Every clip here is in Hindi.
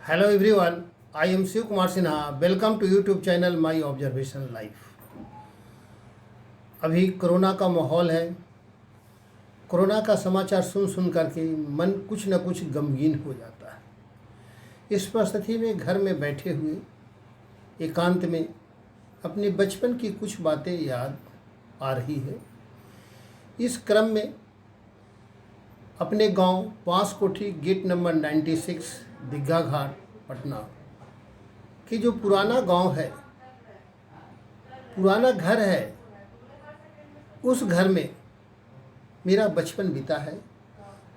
Hello everyone, I am Shiv Kumar Sinha. Welcome to YouTube channel my observation life. अभी कोरोना का माहौल है। कोरोना का समाचार सुन सुन करके मन कुछ न कुछ गमगीन हो जाता है। इस परिस्थिति में घर में बैठे हुए एकांत में अपने बचपन की कुछ बातें याद आ रही है। इस क्रम में अपने गांव पांचकोठी गेट नंबर 96 दीघा घाट पटना कि जो पुराना गांव है, पुराना घर है, उस घर में मेरा बचपन बीता है।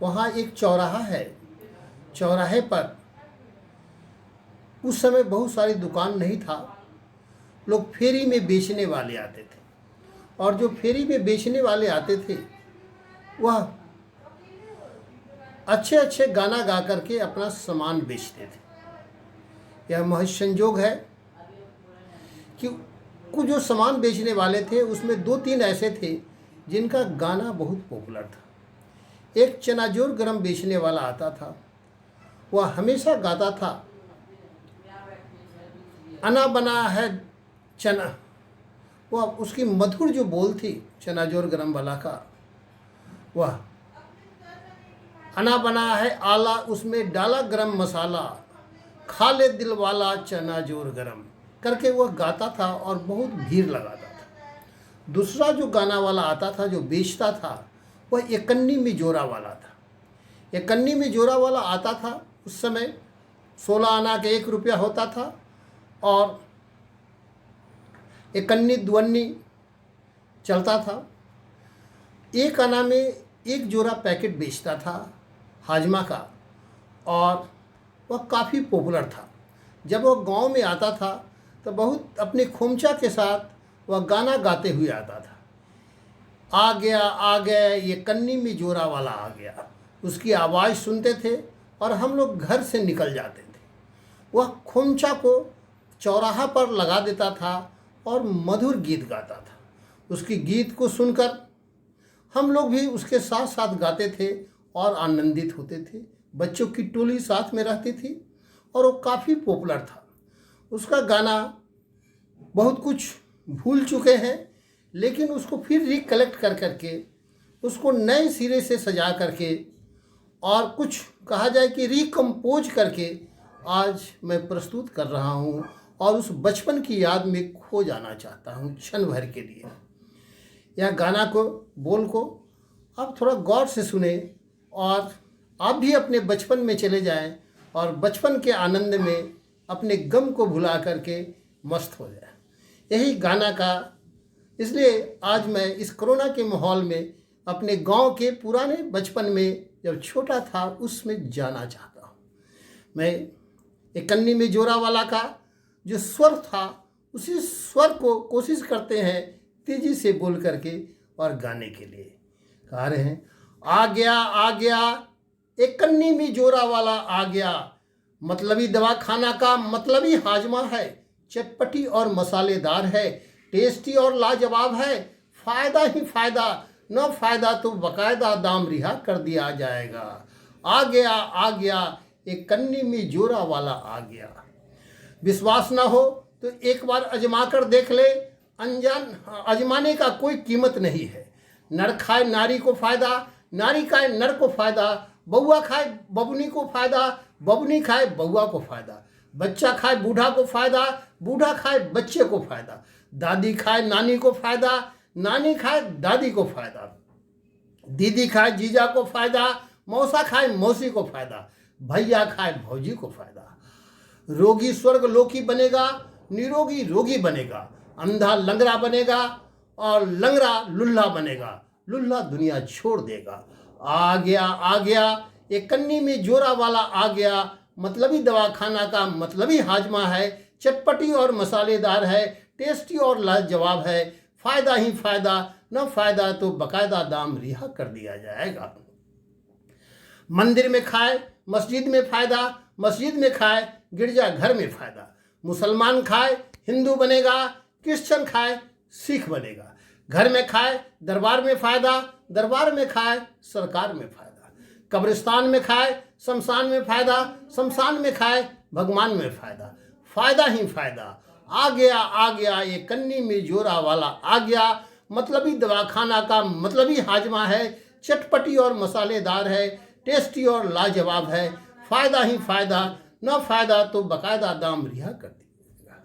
वहाँ एक चौराहा है। चौराहे पर उस समय बहुत सारी दुकान नहीं था। लोग फेरी में बेचने वाले आते थे और जो फेरी में बेचने वाले आते थे वह अच्छे अच्छे गाना गा करके अपना सामान बेचते थे। यह महज संयोग है कि कुछ जो सामान बेचने वाले थे उसमें दो तीन ऐसे थे जिनका गाना बहुत पॉपुलर था। एक चनाजोर गरम बेचने वाला आता था। वह हमेशा गाता था, अना बना है चना। वह उसकी मधुर जो बोल थी चनाजोर गरम वाला का, वह अना बना है आला, उसमें डाला गरम मसाला, खा ले दिल वाला चना जोर गरम करके वह गाता था और बहुत भीड़ लगाता था। दूसरा जो गाना वाला आता था, जो बेचता था, वह एकन्नी में जोरा वाला था। एकन्नी में जोरा वाला आता था। उस समय 16 आना के 1 रुपया होता था और एकन्नी दुअन्नी चलता था। 1 आना में 1 जोरा पैकेट बेचता था हाजमा का और वह काफ़ी पॉपुलर था। जब वह गांव में आता था तो बहुत अपने खोमचा के साथ वह गाना गाते हुए आता था। आ गया ये कन्नी में जोरा वाला आ गया। उसकी आवाज़ सुनते थे और हम लोग घर से निकल जाते थे। वह खोमचा को चौराहा पर लगा देता था और मधुर गीत गाता था। उसकी गीत को सुनकर हम लोग भी उसके साथ साथ गाते थे और आनंदित होते थे। बच्चों की टोली साथ में रहती थी और वो काफ़ी पॉपुलर था। उसका गाना बहुत कुछ भूल चुके हैं, लेकिन उसको फिर रिकलेक्ट कर करके उसको नए सिरे से सजा करके और कुछ कहा जाए कि रिकम्पोज करके आज मैं प्रस्तुत कर रहा हूँ और उस बचपन की याद में खो जाना चाहता हूँ क्षण भर के लिए। यह गाना को बोल को आप थोड़ा गौर से सुने और आप भी अपने बचपन में चले जाएं और बचपन के आनंद में अपने गम को भुला करके मस्त हो जाए। यही गाना का, इसलिए आज मैं इस कोरोना के माहौल में अपने गांव के पुराने बचपन में जब छोटा था उसमें जाना चाहता हूँ। मैं एक कन्नी में जोरा वाला का जो स्वर था उसी स्वर को कोशिश करते हैं तेजी से बोल करके और गाने के लिए गा रहे हैं। आ गया एक कन्नी में जोरा वाला आ गया। मतलबी दवा खाना का मतलबी हाजमा है। चटपटी और मसालेदार है, टेस्टी और लाजवाब है। फ़ायदा ही फ़ायदा, न फ़ायदा तो बाकायदा दाम रिहा कर दिया जाएगा। आ गया एक कन्नी में जोरा वाला आ गया। विश्वास ना हो तो एक बार आजमा कर देख ले। अनजान आजमाने का कोई कीमत नहीं है। नर खाए नारी को फ़ायदा, नारी खाए नर को फ़ायदा। बउआ खाए बबुनी को फ़ायदा, बबुनी खाए बउआ को फ़ायदा। बच्चा खाए बूढ़ा को फ़ायदा, बूढ़ा खाए बच्चे को फ़ायदा। दादी खाए नानी को फ़ायदा, नानी खाए दादी को फ़ायदा। दीदी खाए जीजा को फ़ायदा, मौसा खाए मौसी को फ़ायदा। भैया खाए भौजी को फ़ायदा। रोगी स्वर्ग लोकी बनेगा, निरोगी रोगी बनेगा। अंधा लंगड़ा बनेगा और लंगड़ा लुल्हा बनेगा। लुल्हा दुनिया छोड़ देगा। आ गया एक कन्नी में जोरा वाला आ गया। मतलबी दवाखाना का मतलबी हाजमा है। चटपटी और मसालेदार है, टेस्टी और लाजवाब है। फ़ायदा ही फ़ायदा, न फ़ायदा तो बाकायदा दाम रिहा कर दिया जाएगा। मंदिर में खाए मस्जिद में फ़ायदा, मस्जिद में खाए गिरजा घर में फ़ायदा। मुसलमान खाए हिंदू बनेगा, क्रिश्चियन खाए सिख बनेगा। घर में खाए दरबार में फ़ायदा, दरबार में खाए सरकार में फ़ायदा। कब्रिस्तान में खाए शमशान में फ़ायदा, शमशान में खाए भगवान में फ़ायदा, फ़ायदा ही फ़ायदा। आ गया ये कन्नी में जोरा वाला आ गया। मतलबी दवाखाना का मतलबी हाजमा है, चटपटी और मसालेदार है, टेस्टी और लाजवाब है। फ़ायदा ही फ़ायदा, न फ़ायदा तो बाकायदा दाम रिहा कर दीजिएगा।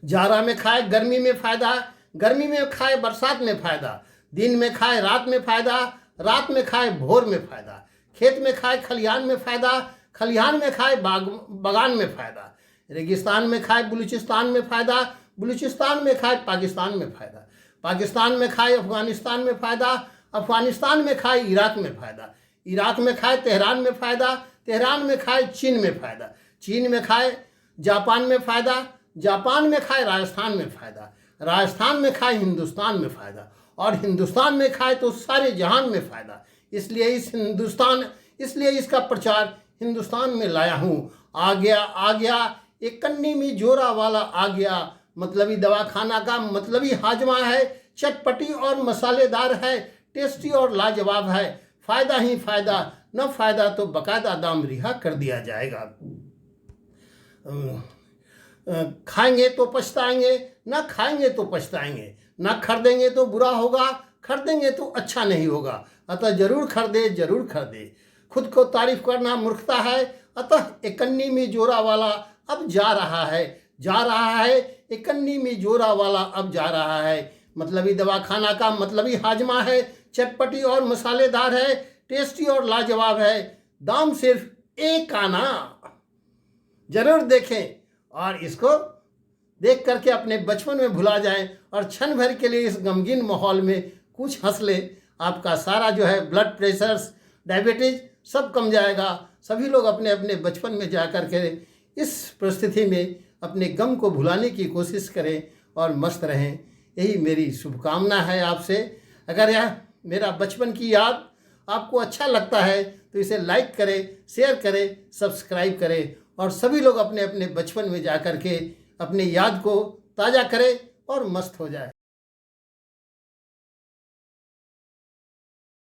जाड़ा में खाए गर्मी में फ़ायदा, गर्मी में खाए बरसात में फ़ायदा, दिन में खाए रात में फ़ायदा, रात में खाए भोर में फ़ायदा, खेत में खाए खलिहान में फ़ायदा, खलिहान में खाए बागान में फ़ायदा, रेगिस्तान में खाए बलूचिस्तान में फ़ायदा, बलूचिस्तान में खाए पाकिस्तान में फ़ायदा, पाकिस्तान में खाए अफ़गानिस्तान में फ़ायदा, अफ़गानिस्तान में खाए इराक में फ़ायदा, इराक में खाए तेहरान में फ़ायदा, तेहरान में खाए चीन में फ़ायदा, चीन में खाए जापान में फ़ायदा, जापान में खाए राजस्थान में फ़ायदा, राजस्थान में खाए हिंदुस्तान में फ़ायदा, और हिंदुस्तान में खाए तो सारे जहान में फ़ायदा। इसलिए इसका प्रचार हिंदुस्तान में लाया हूँ। आ गया एक कन्नी में जोरा वाला आ गया। मतलबी दवाखाना का मतलबी हाजमा है, चटपटी और मसालेदार है, टेस्टी और लाजवाब है। फ़ायदा ही फ़ायदा, न फ़ायदा तो बाकायदा दाम रिहा कर दिया जाएगा। खाएंगे तो पछताएंगे, न खाएंगे तो पछताएंगे, न खरीदेंगे तो बुरा होगा, खरीदेंगे तो अच्छा नहीं होगा। अतः जरूर खरीदे। खुद को तारीफ करना मूर्खता है। अतः इकन्नी में जोरा वाला अब जा रहा है, इकन्नी में जोरा वाला अब जा रहा है। मतलबी दवाखाना का मतलबी हाजमा है, चटपटी और मसालेदार है, टेस्टी और लाजवाब है। दाम सिर्फ 1 आना। जरूर देखें और इसको देख करके अपने बचपन में भुला जाएं और क्षण भर के लिए इस गमगीन माहौल में कुछ हंस लें। आपका सारा जो है ब्लड प्रेशर, डायबिटीज सब कम जाएगा। सभी लोग अपने अपने बचपन में जा कर के इस परिस्थिति में अपने गम को भुलाने की कोशिश करें और मस्त रहें। यही मेरी शुभकामना है आपसे। अगर यह मेरा बचपन की याद आपको अच्छा लगता है तो इसे लाइक करें, शेयर करें, सब्सक्राइब करें और सभी लोग अपने अपने बचपन में जा कर के अपने याद को ताज़ा करें और मस्त हो जाए।